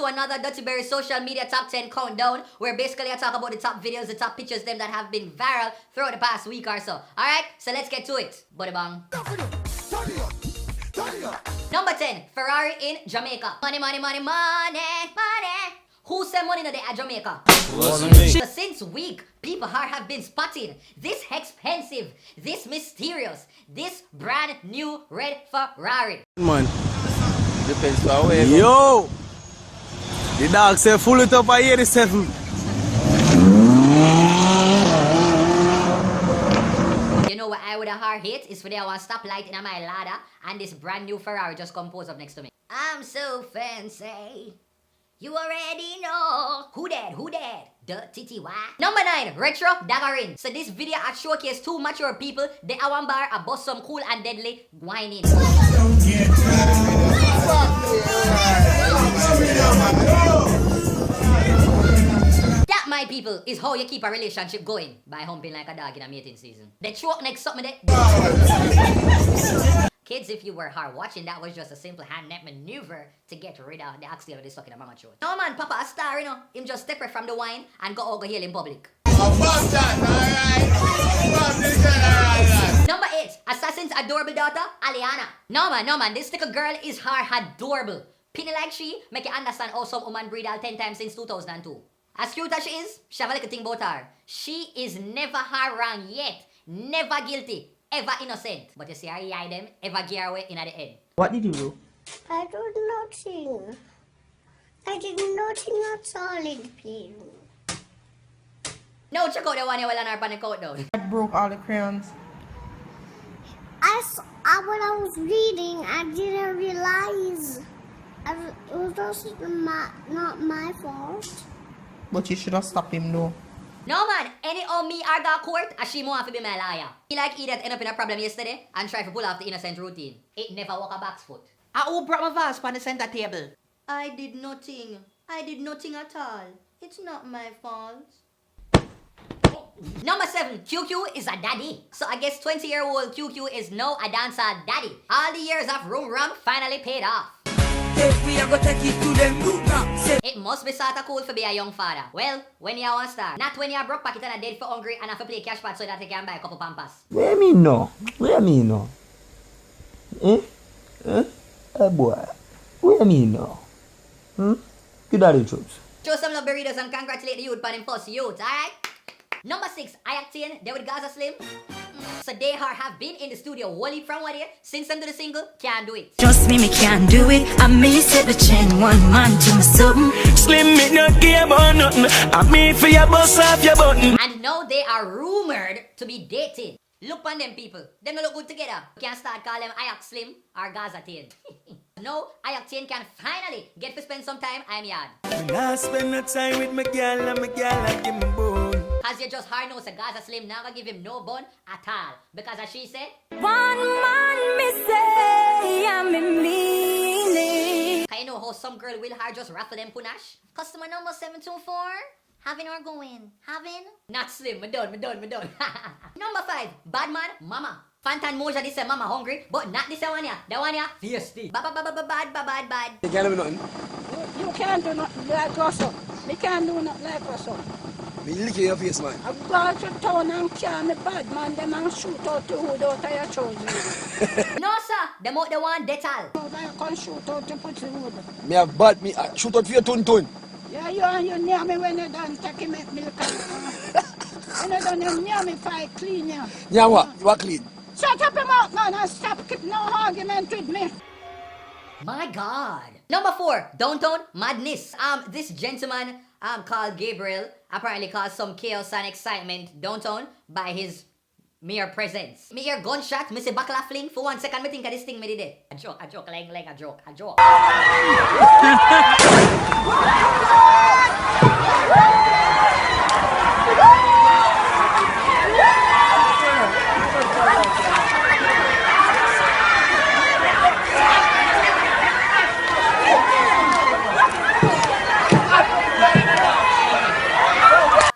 another Dirty Berry social media top 10 countdown, where basically I talk about the top videos, the top pictures, them that have been viral throughout the past week or so. Alright, so let's get to it. Bada bang. Number 10, Ferrari in Jamaica. Money, money, money, money, money. Who sent money in the at Jamaica? So since week, people have been spotting this expensive, this mysterious, this brand new red Ferrari. Man, depends on where. Yo! The dog say full it up at 87. You know what I would have hard hit is for there one stoplight in my ladder and this brand new Ferrari just composed up next to me. I'm so fancy. You already know. Who that? Who that? Dirty TY. Number 9, Retro Dagarin. So this video I showcase two mature people. They are one bar, I bust some cool and deadly whining. That, my people, is how you keep a relationship going. By humping like a dog in a mating season. The truck next something there. Kids, if you were hard watching, that was just a simple hand net maneuver to get rid of the axle of this stuck in a mama throat. No man, Papa a star, you know. Him just step away from the wine and go over here in public. Number 8, Assassin's adorable daughter, Aliana. No man, this little girl is her adorable. Pinny like she, make you understand how some woman breed all 10 times since 2002. As cute as she is, she have a little thing about her. She is never her wrong yet. Never guilty. Ever innocent. But you see her eye them, ever gear away in the head. What did you do? I did nothing. I did nothing at all in the playroom. Now check out the one you will on her panic out down. I broke all the crayons. When I was reading, I didn't realize it was just not my fault. But you should have stopped him though. No man, any of me are got court, as she want to be my liar. He like idiot end up in a problem yesterday and try to pull off the innocent routine. It never walk a back's foot. I brought my vase on the center table. I did nothing. I did nothing at all. It's not my fault. Number 7, QQ is a daddy. So I guess 20-year-old QQ is now a dancer daddy. All the years of room rum finally paid off. It must be sort of cool to be a young father. Well, when you're one star. Not when you're broke pocket and a dead for hungry and have to play cash pad so that they can buy a couple Pampers. Where me know? Where me know? Boy. Where me know? Good at the troops. Show some love burritos and congratulate the youth for them first youth, alright? Number 6, I-Octane, they with Gaza Slim. So they have been in the studio wholly from one year since them to the single, Can't Do It. Trust me, can't do it. I may set the chain, one man to my something. Slim, me not care about nothing. I mean for your bust off your button. And now they are rumored to be dating. Look on them people. Them look good together. You can start call them I-Octane Slim or Gaza Tane. Now, I-Octane can finally get to spend some time I'm yard. When I spend no time with my girl and my girl I give me bone. Cause you just hard knows a Gaza Slim never give him no bun at all. Because as she said, One man me say I'm in meaning. I know how some girl will hard just raffle them punash. Customer number 724. Having or going? Having? Not Slim, me done. Number 5, Bad Man Mama. Fantan Moja this say mama hungry, but not this one ya. The one ya, feisty. Bad. You can't do nothing. You can't do nothing like us. Me can't do nothing like us. Me lick your face, man. I go to town and carry me bad man, them and shoot out the hood out of your trousers. No sir, them out the one detal. I can shoot out the put the hood. Me have bad, me shoot out for your tun. Yeah, you near me when you done take him make milk. When you done you near me fight clean ya. Yeah, what? You are clean. Shut up your mouth, man, and stop keep no argument with me. My God. Number 4, Downtown Madness. This gentleman called Gabriel apparently caused some chaos and excitement downtown by his mere presence. Me hear gunshot, me say buckler fling. For 1 second, me think of this thing me did it. A joke, like a joke.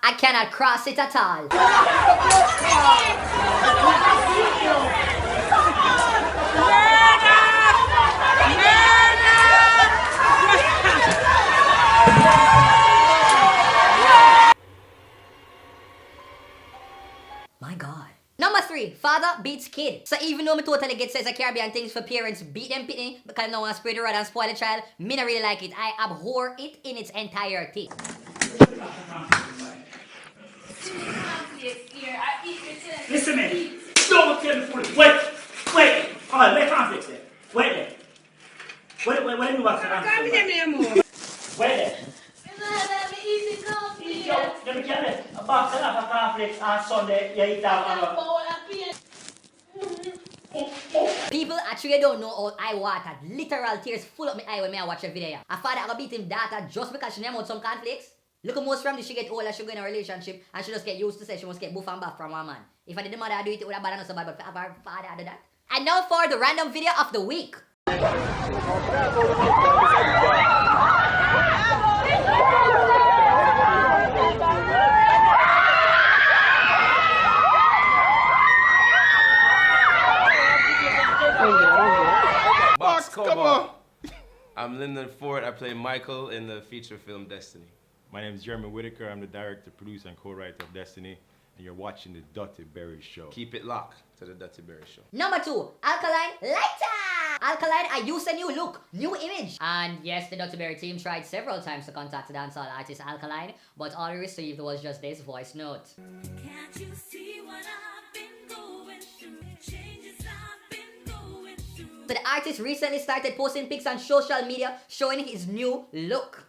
I cannot cross it at all. Father beats kid. So even though me totally get says a Caribbean things for parents beat them pitney because no one spray the rod and spoil the child, me not really like it. I abhor it in its entirety. Listen, man. Don't tell me fully. Wait. Alright, wait conflicts there. Wait there. Wait, me watch the Wait there. Yo, let me tell you, a box of conflicts on Sunday, you eat that People actually don't know how I watered. Literal tears full up my eye when me I watch a video. A father I go beat him daughter just because she name out some conflicts. Look at most family she get older, she go in a relationship and she just get used to say she must get buff and buff from one man. If I did the mother do it, it would have been not so bad, but for her father I do that. And now for the random video of the week. Box cover. I'm Lyndon Ford. I play Michael in the feature film Destiny. My name is Jeremy Whitaker. I'm the director, producer, and co-writer of Destiny, and you're watching the Dutty Berry Show. Keep it locked to the Dutty Berry Show. Number 2, Alkaline Lighter! Alkaline, I use a new look, new image. And yes, the Dutty Berry team tried several times to contact the dancehall artist Alkaline, but all we received was just this voice note. Can't you see what I've been going through? Changes I've been going through. So the artist recently started posting pics on social media showing his new look.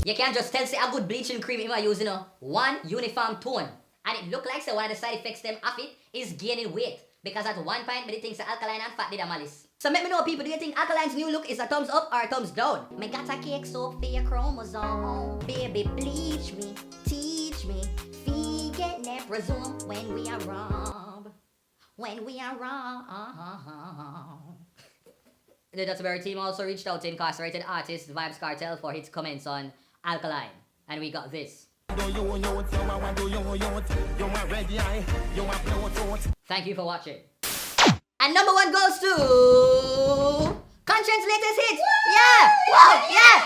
You can't just tell say a good bleaching cream him I use, you know, one uniform tone. And it look like say one of the side effects them of it is gaining weight. Because at one point, me think say Alkaline and fat did a malice. So let me know people, do you think Alkaline's new look is a thumbs up or a thumbs down? Me got a cake so for your chromosome. Baby, bleach me, teach me. Fee get neprosome when we are wrong. When we are wrong. The Dutty Berry team also reached out to incarcerated artist Vibes Cartel for his comments on Alkaline. And we got this. Thank you for watching. And number 1 goes to Konshens' latest hit. Yeah! Wow! Yeah!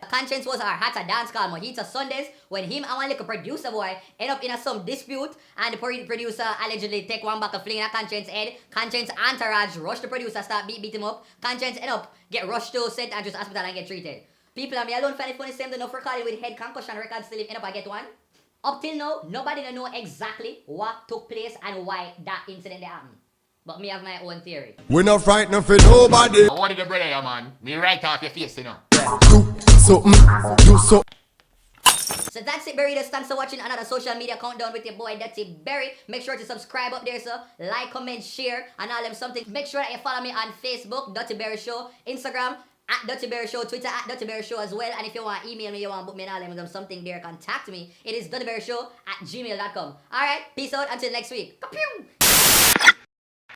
Konshens was our hotter dance called Mojito Sundays when him and one little producer boy end up in some dispute and the producer allegedly take one back and fling at Konshens' head. Konshens' entourage rush the producer, start beat him up. Konshens end up get rushed to St. Andrew's Hospital and get treated. People and me alone find it funny same enough recorded with head concussion record still end up I get one. Up till now, nobody don't know exactly what took place and why that incident happened. But me have my own theory. We're not frightened for nobody. What did the brother, man? Me right off your face, you know. So that's it, Berry. Thanks for watching another social media countdown with your boy Dutty Berry. Make sure to subscribe up there, sir. Like, comment, share, and all them something. Make sure that you follow me on Facebook, Dutty Berry Show, Instagram, @Dutty Berry Show, Twitter @Dutty Berry Show as well. And if you want to email me, you want to book me and all them something there, contact me. It is duttyberryshow@gmail.com. Alright, peace out until next week. Ka-pew!